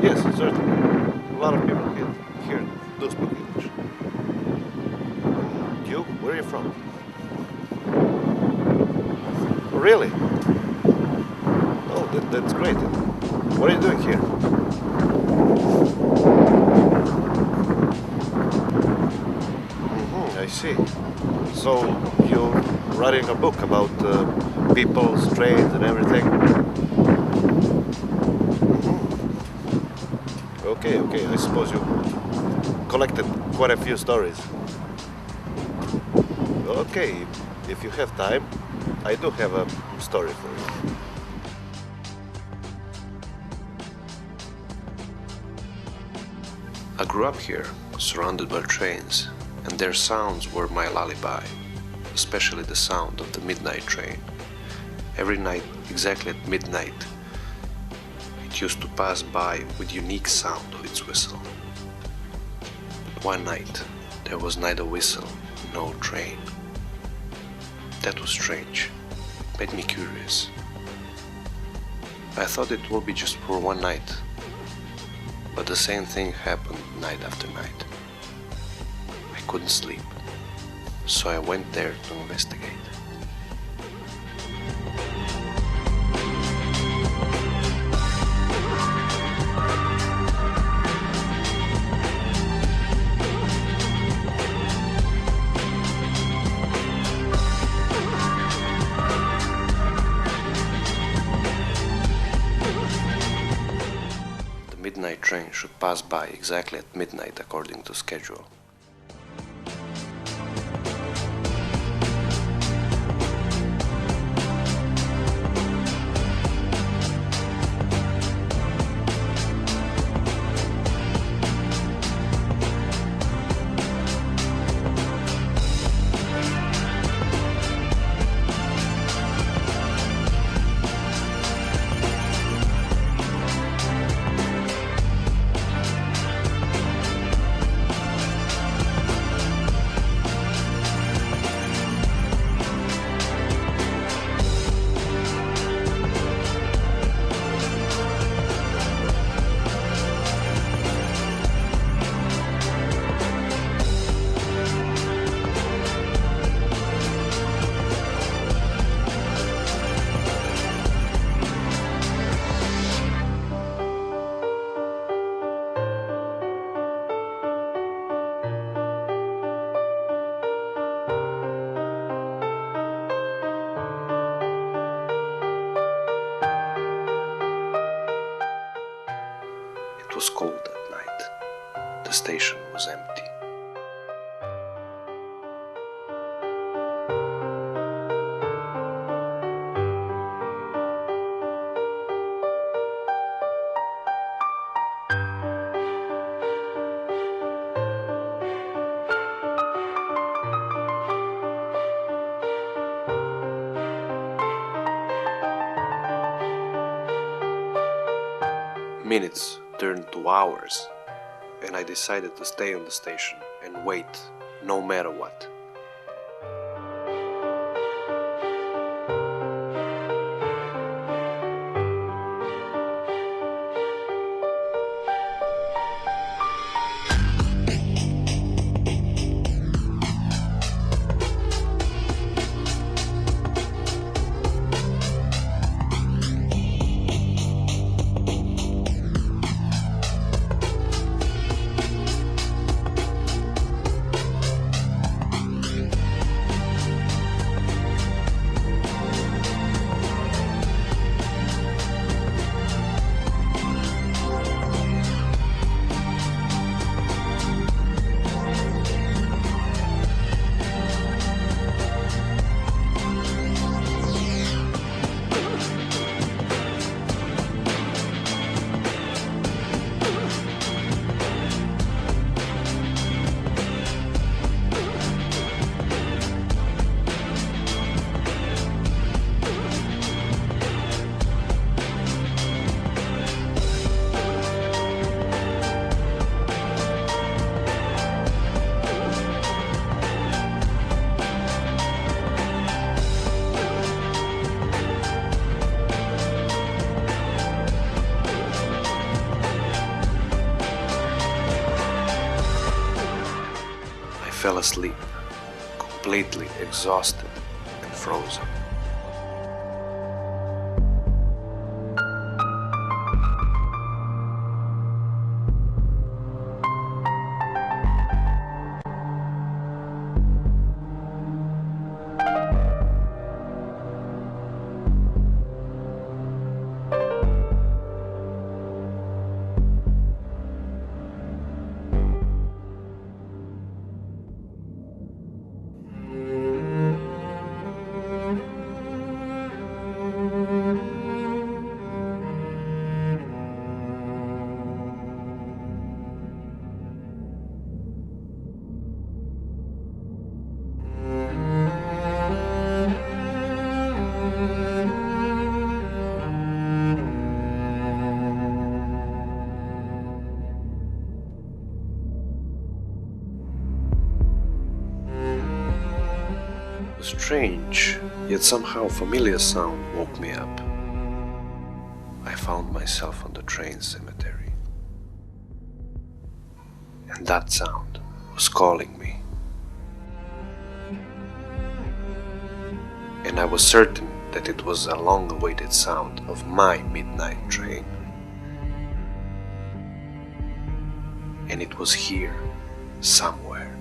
Yes, certainly. A lot of people here do speak English. You? Where are you from? Really? Oh, that's great. What are you doing here? I see. So you're writing a book about people's trades and everything? Okay, okay. I suppose you collected quite a few stories. Okay, if you have time, I do have a story for you. I grew up here, surrounded by trains, and their sounds were my lullaby, especially the sound of the midnight train. Every night, exactly at midnight, it used to pass by with unique sound of its whistle. One night, there was neither whistle, nor train. That was strange. It made me curious. I thought it would be just for one night, but the same thing happened night after night. I couldn't sleep, so I went there to investigate. The midnight train should pass by exactly at midnight according to schedule. It was cold that night. The station was empty. Minutes turned to hours, and I decided to stay on the station and wait, no matter what. fell asleep, completely exhausted and frozen. A strange, yet somehow familiar sound woke me up. I found myself on the train cemetery. And that sound was calling me. And I was certain that it was a long-awaited sound of my midnight train. And it was here, somewhere.